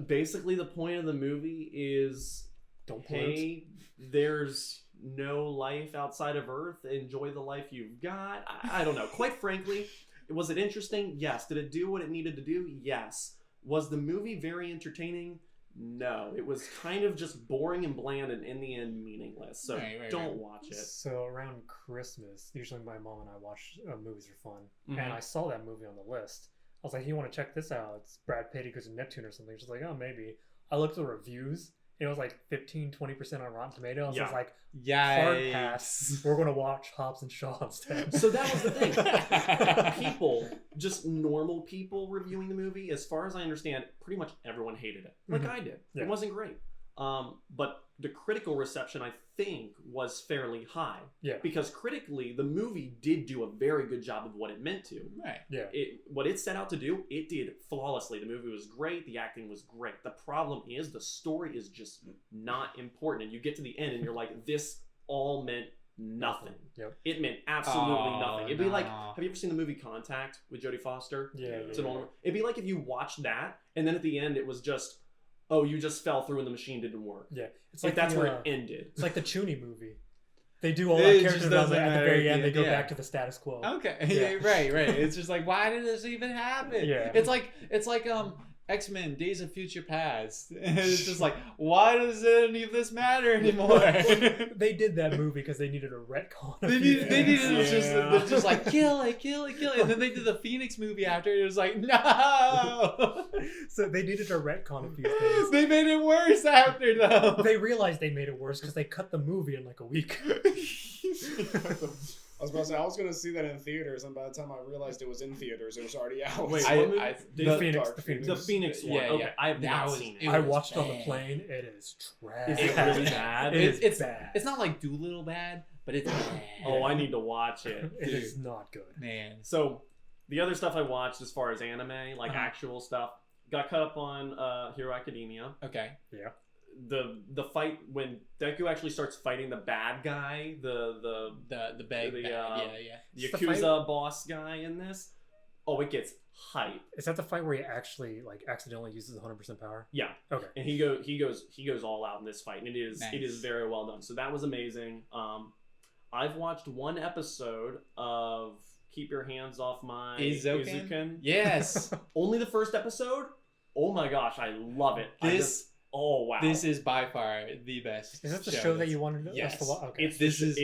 basically the point of the movie is, Don't pollute. hey, there's no life outside of Earth. Enjoy the life you've got. I don't know. Quite frankly, was it interesting? Yes. Did it do what it needed to do? Yes. Was the movie very entertaining? No. It was kind of just boring and bland, and in the end meaningless. So don't watch it. So around Christmas, usually my mom and I watch movies for fun, Mhm. and I saw that movie on the list. I was like, "You want to check this out? It's Brad Pitt. He goes to Neptune or something." She's like, "Oh, maybe." I looked at the reviews. It was like 15-20% on Rotten Tomatoes. Yeah. I was like, Yikes. hard pass. We're going to watch Hobbs and Shaw instead. So that was the thing. People, just normal people reviewing the movie, as far as I understand, pretty much everyone hated it. Like Mhm. I did. Yeah. It wasn't great. But the critical reception, I think, was fairly high. Yeah. Because critically, the movie did do a very good job of what it meant to. Right. Yeah. What it set out to do, it did flawlessly. The movie was great. The acting was great. The problem is the story is just not important. And you get to the end and you're like, this all meant nothing. Yep. It meant absolutely Oh, nothing. It'd be like, no. have you ever seen the movie Contact with Jodie Foster? Yeah. It's an old- It'd be like if you watched that and then at the end it was just, oh, you just fell through and the machine didn't work. Yeah. It's Like that's the, where it ended. It's like the Chooney movie. They do all It that just character development doesn't at the very matter. end. They go Yeah. back to the status quo. Okay. Yeah. Yeah, right. It's just like, why did this even happen? Yeah. It's like X-Men: Days of Future Past. And it's just like, why does any of this matter anymore? They did that movie because they needed a retcon. They needed things. they're just like kill it, and then they did the Phoenix movie after. It was like no. So they needed to retcon a few things. They made it worse after though. They realized they made it worse because they cut the movie in like a week. I was about to say, I was going to see that in theaters, and by the time I realized it was in theaters, it was already out. Wait, I- what movie? I- The the- Phoenix. The Phoenix one. Yeah, Okay, yeah. I have That not was- seen it it. I was watched on the bad. plane. It is trash. Is it really bad? It is it's bad. It's not like Doolittle bad, but it's bad. Oh, I need to watch it. It is not good. Man. So, the other stuff I watched as far as anime, like Uh-huh. actual stuff, got caught up on Hero Academia. Okay. The fight when Deku actually starts fighting the bad guy, the The bag. The, yeah. It's the Yakuza boss guy in this. Oh, it gets hype. Is that the fight where he actually like accidentally uses 100% power? Yeah. Okay. And he goes all out in this fight, and it is Nice. very well done. So that was amazing. I've watched one episode of Keep Your Hands Off My Izuken? Yes. Only the first episode. Oh my gosh, I love it. Oh wow. This is by far the best. Is this the show that you wanted Yes. us to watch? Okay. This is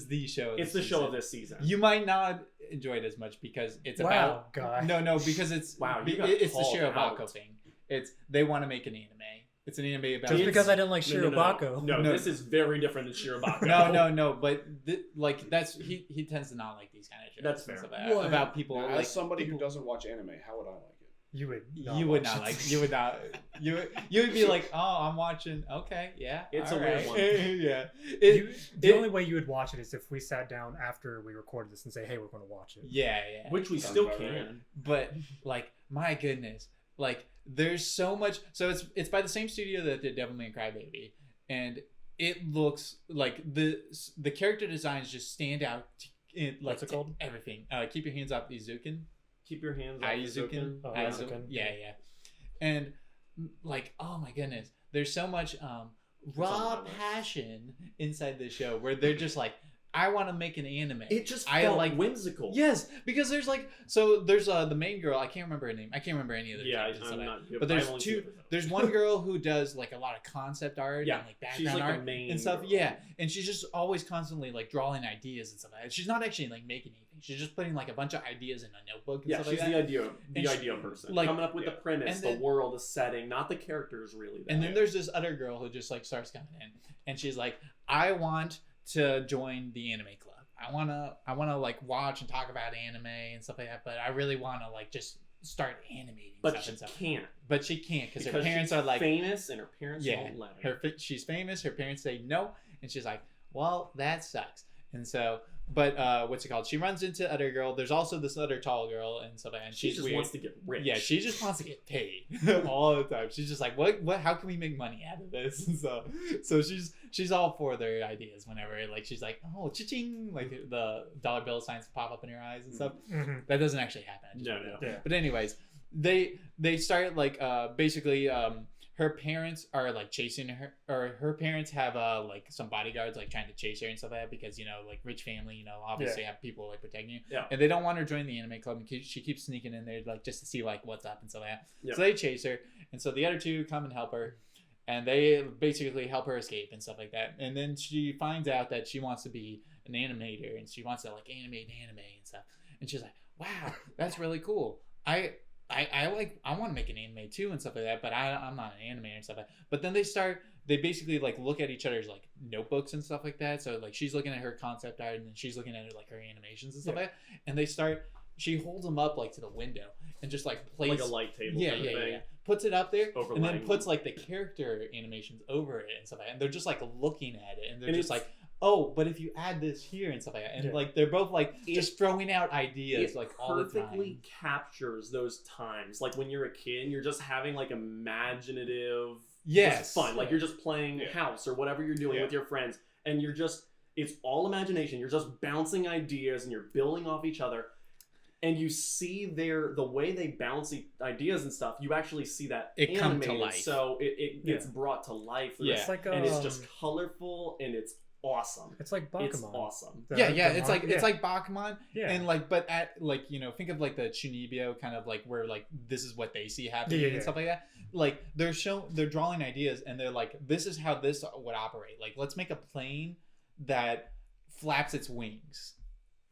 the show. it's the show of this season. You might not enjoy it as much because it's Wow, about guy. No, because it's Wow, you got it's the called Shirobako out. thing. They want to make an anime. It's an anime about Just It's- because I didn't like No, Shirobako. No, No. this is very different than Shirobako. no, but like that's he tends to not like these kind of shows. That's and fair. stuff about people Now, like as somebody people, who doesn't watch anime, how would I like it? You would. you would not like you would not you would be like, oh, I'm watching. Okay, yeah, It's all a weird right." one. Yeah, The only way you would watch it is if we sat down after we recorded this and say, "Hey, we're going to watch it." yeah. Which we Sounds still about can. right. But like, my goodness, like there's so much. So it's by the same studio that did Devil May Cry Baby, and it looks like the character designs just stand out. What's it called? Everything. Keep Your Hands Off Izuken. Keep your hands off Izuken. Oh, Izuken. Izuken. Yeah. And like, oh my goodness, there's so much raw on my list. passion inside this show where they're just like, I want to make an anime. It just I felt like whimsical. Yes, because there's the main girl. I can't remember her name. I can't remember any of the characters. I'm not good, but I've there's only two. seen it. There's one girl who does like a lot of concept art Yeah, and like she's background like art the main and stuff. girl. Yeah, and she's just always constantly like drawing ideas and stuff like that. She's not actually like making anything. She's just putting like a bunch of ideas in a notebook and Yeah, stuff she's like that. the idea person. like, coming up with the premise, and the then- world, the setting, not the characters really. And then there's this other girl who just like starts coming in, and she's like, I want to join the anime club. I wanna like watch and talk about anime and stuff like that, but I really wanna like just start animating but stuff she and stuff. can't But she can't because her parents she's are like famous and her parents won't let her. she's famous, her parents say no, and she's like, well, that sucks. And so but what's it called? She runs into other girl. There's also this other tall girl and stuff, and She she's just weird. wants to get rich. Yeah, she just wants to get paid all the time. She's just like, what? How can we make money out of this? And so she's all for their ideas. Whenever like she's like, oh, cha-ching, like the dollar bill signs pop up in her eyes and stuff. Mm-hmm. That doesn't actually happen. I just No, made it no. up. Yeah. But anyways, they start like basically her parents are like chasing her, or her parents have like some bodyguards like trying to chase her and stuff like that because like rich family, obviously have people like protecting you. Yeah. And they don't want her to join the anime club, and she keeps sneaking in there like just to see like what's up and stuff like that. Yeah. So they chase her, and so the other two come and help her, and they basically help her escape and stuff like that. And then she finds out that she wants to be an animator, and she wants to like animate anime and stuff. And she's like, wow, that's really cool. I want to make an anime too and stuff like that, but I'm not an animator and stuff like that. But then they basically like look at each other's like notebooks and stuff like that. So like she's looking at her concept art, and then she's looking at like her animations and stuff like that. And she holds them up like to the window and just like plays like a light table yeah, kind yeah, of thing. yeah. Puts it up there and Overlaying then puts them. like the character animations over it and stuff like that. And they're just like looking at it, and they're And just it's- like, oh, but if you add this here and stuff like that, and Yeah. like they're both like just throwing out ideas It like all the time. perfectly captures those times, like when you're a kid and you're just having like imaginative Yes. just fun, like you're just playing Yeah. house or whatever you're doing Yeah. with your friends, and it's all imagination. You're just bouncing ideas and you're building off each other, and you see the way they bounce ideas and stuff. You actually see that It come to animated, life. so it gets brought to life. Yeah. It's like and it's just colorful and it's awesome. it's like Bakuman. It's awesome. Yeah, it's like it's like Bakuman, yeah. and like, but at like think of like the Chunibyo kind of like where like this is what they see happening Yeah, and yeah. stuff like that. Like they're drawing ideas, and they're like, this is how this would operate. Like let's make a plane that flaps its wings.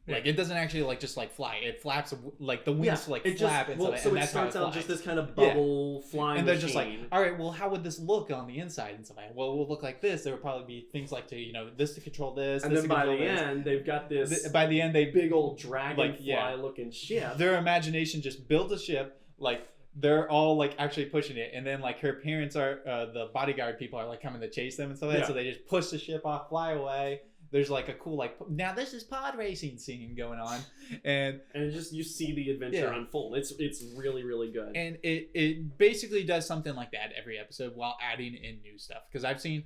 Like it doesn't actually like just like fly. It flaps like the wings like it flap just, and stuff. so and it that's how starts out flies. just this kind of Yeah. bubble flying And they're machine. just like, all right, well, how would this look on the inside and stuff like that? Well, it will look like this. There would probably be things like this to control this. and this then to by control the this. end, they've got this By the end, they big old dragonfly yeah. looking ship. their imagination just builds a ship. Like they're all like actually pushing it, and then like her parents are the bodyguard people are like coming to chase them and stuff like that. Yeah. So they just push the ship off, fly away. There's like a cool like now this is pod racing scene going on, and you see the adventure Yeah. unfold. It's really really good. and it basically does something like that every episode while adding in new stuff. Because I've seen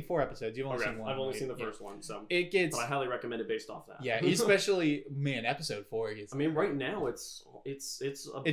4 episodes. You've only Okay, seen one. I've only right? seen the Yeah. first one, so It gets but I highly recommend it based off that. yeah, especially man, episode 4 gets. I mean, right now it's It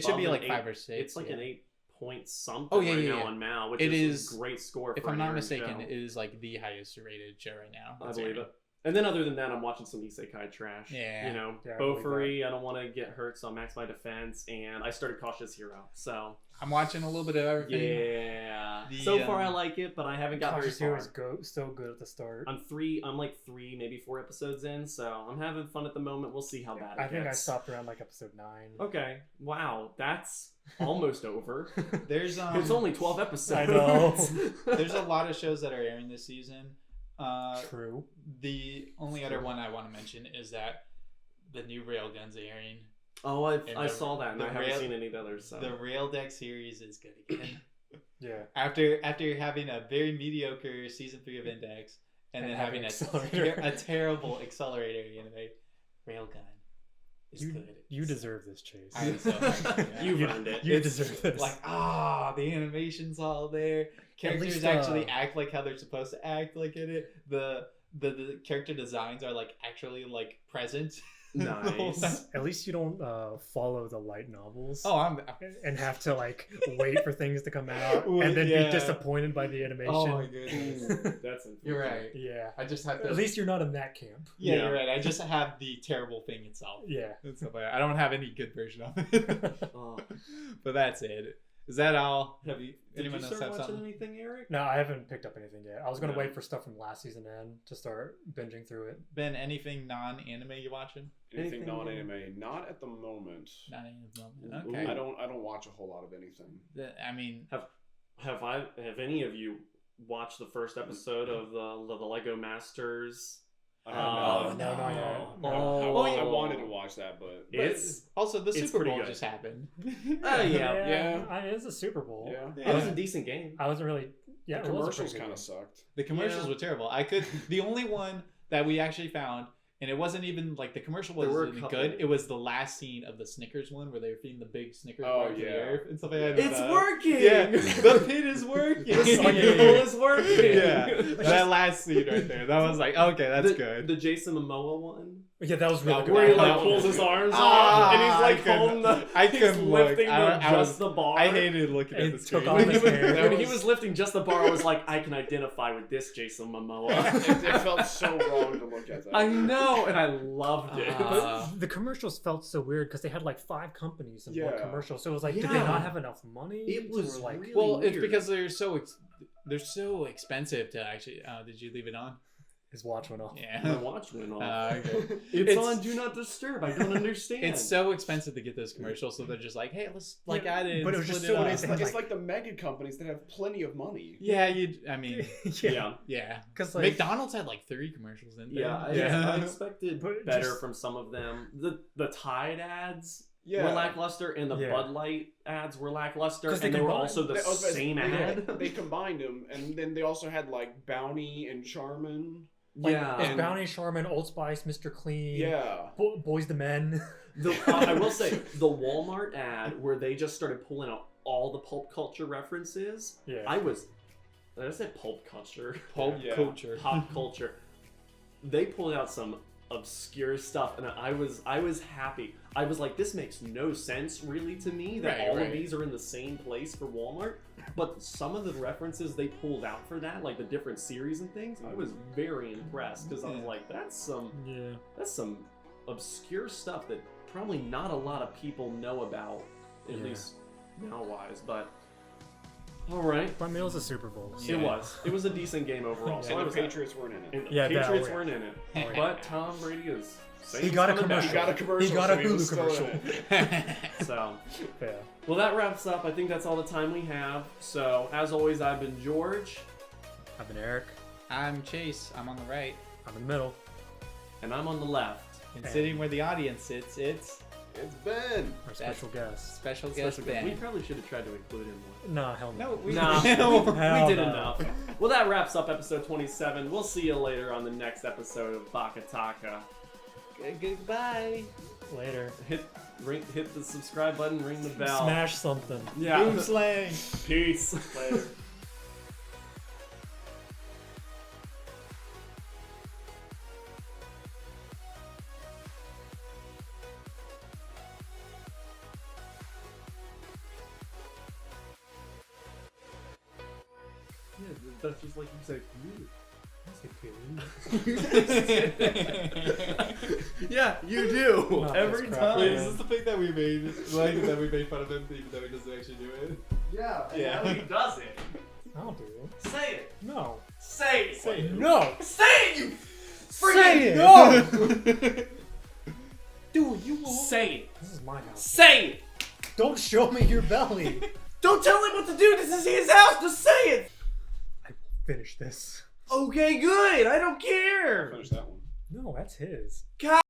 should be above like an 5 or 6. It's like yeah. an 8 point something Oh, yeah, right yeah, now yeah. on Mal, which It is is- a great score. If for I'm an not airing mistaken, show. it is like the highest rated show right now. I that's believe airing. it. And then other than that, I'm watching some isekai trash. Yeah. Yeah, I Bofuri, I don't want to get hurt, so I'm max my defense, and I started Cautious Hero. So I'm watching a little bit of everything. yeah, The, so far I like it, but I haven't got very Cautious Hero far. is still good at the start. I'm like 3, maybe 4 episodes in, so I'm having fun at the moment. We'll see how bad it I think I gets. stopped around like episode 9. Okay, wow, that's almost over. There's It's only 12 episodes. I know. there's a lot of shows that are airing this season. True. The only other one I want to mention is that the new Railgun's airing. Oh, And I the- saw that, and the I haven't rail- seen any of the others. So. The Rail Deck series is good again. Yeah. after having a very mediocre season 3 of Index, and then having Accelerator. a terrible accelerator anime, Railgun is good. You deserve this, Chase. I'm so happy. You've You- earned it. You It's deserve this. Like the animation's all there. Characters least, actually act like how they're supposed to act like in it. The character designs are like actually like present. Nice. At least you don't follow the light novels. Oh, I'm. And have to like wait for things to come out Well, and then yeah. be disappointed by the animation. Oh my goodness. That's You're right. Yeah. I just have to. At least you're not in that camp. Yeah, Yeah. you're right. I just have the terrible thing itself. Yeah. It's not bad. I don't have any good version of it. Oh. But that's it. Is that all? Have you? Did Anyone you else start have watching something? anything, Eric? No, I haven't picked up anything yet. I was gonna No. wait for stuff from last season to end to start binging through it. Ben, anything non-anime you watching? Anything Anything- non-anime? Not at the moment. Non-anime. Ooh. Okay. I don't watch a whole lot of anything. I mean, Have any of you watched the first episode of the Lego Masters? I Oh, have no, not. not yet. I wanted to watch that, but It's also the it's Super pretty Bowl good. just happened. Oh, yeah. Yeah. I mean, it's a Super Bowl. yeah. it was a decent game. I wasn't really. Yeah, The it was a commercials pretty kind good of game. sucked. The commercials Yeah. were terrible. The only one that we actually found, and it wasn't even like the commercial There were a wasn't couple. good. It was the last scene of the Snickers one where they were feeding the big Snickers Oh, bar to the yeah. earth and stuff like that. It's working. Yeah, the pit is working. The Snickers bowl is working. Yeah, that last scene right there. That was like, okay, that's the, good. The Jason Momoa one. Yeah, that was really That good. Where he That like one pulls was his good. arms Ah, off and he's like I couldn't- holding the. I he's couldn't look. lifting I just was- the bar. I hated looking at It the took screen. off When he, his was, hair. when he was lifting just the bar, I was like, I can identify with this Jason Momoa. It felt so wrong to look at that. I know, and I loved it. But the commercials felt so weird because they had like 5 companies in one Yeah. commercial. So it was like, did they Yeah. not have enough money? It was Or, like, really Well, it's weird. because they're so expensive to actually. Did you leave it on? his watch went off. My Yeah. watch went off. Okay. It's on Do Not Disturb. I don't understand. It's so expensive to get those commercials, so they're just like, hey, let's like Yeah, add it. but it and was just split so it easy. up. It's like the mega companies that have plenty of money. Yeah, I mean, yeah. yeah. Because like, McDonald's had like 3 commercials, didn't they? Yeah, I expected But better just- from some of them. The Tide ads Yeah. were lackluster, and the Yeah. Bud Light ads were lackluster, 'Cause they and they were combined- also the They- I was about to- same they- ad. They combined them, and then they also had like Bounty and Charmin. Yeah, it's and- Bounty, Charmin, Old Spice, Mr. Clean, Yeah. Boys the Men. I will say the Walmart ad where they just started pulling out all the pulp culture references. Yeah. I said pulp culture, Pulp Yeah. culture. pop culture. They pulled out some obscure stuff, and I was happy. I was like, this makes no sense really to me that Right, all right. of these are in the same place for Walmart. But some of the references they pulled out for that, like the different series and things, I was very impressed because I was Yeah. like, that's some Yeah. obscure stuff that probably not a lot of people know about, at Yeah. least now-wise. But all right, But I mean, it was a Super Bowl. so- it was a decent game overall. So And I the was Patriots weren't in it. and the Yeah, that- Patriots yeah. weren't in it, Oh, yeah. but Tom Brady is. He got a coming back. He commercial. got a commercial. He got a so was Hulu still in commercial. it. So, Yeah. well, that wraps up. I think that's all the time we have. So, as always, I've been George, I've been Eric. I'm Chase. I'm on the right. I'm in the middle. and I'm on the left. And sitting where the audience sits, it's It's Ben. Our special guest. special guest Special guest. Ben. We probably should have tried to include him more. Nah, hell no. No, we Nah, no. we Hell did no. enough. Well, that wraps up episode 27. We'll see you later on the next episode of BakaTaka. Goodbye. Later. Hit the subscribe button, ring the bell. Smash something. Yeah. Boom slang. Peace. Later. Yeah, that's just like you said. Yeah, you do. Not Every this crap, time. Wait, man. is this the thing that we made? Like that we made fun of him, even though he doesn't actually do it? Yeah. Yeah. Now he does it. I'll do it. Say it. No. Say it. Say no. Say it, you Say it. No. Dude, you won't. Say it. This is my house. Say it. Don't show me your belly. Don't tell him what to do. This is his house. Just say it. I will finish this. Okay, good. I don't care. Finish that one. No, that's his. God.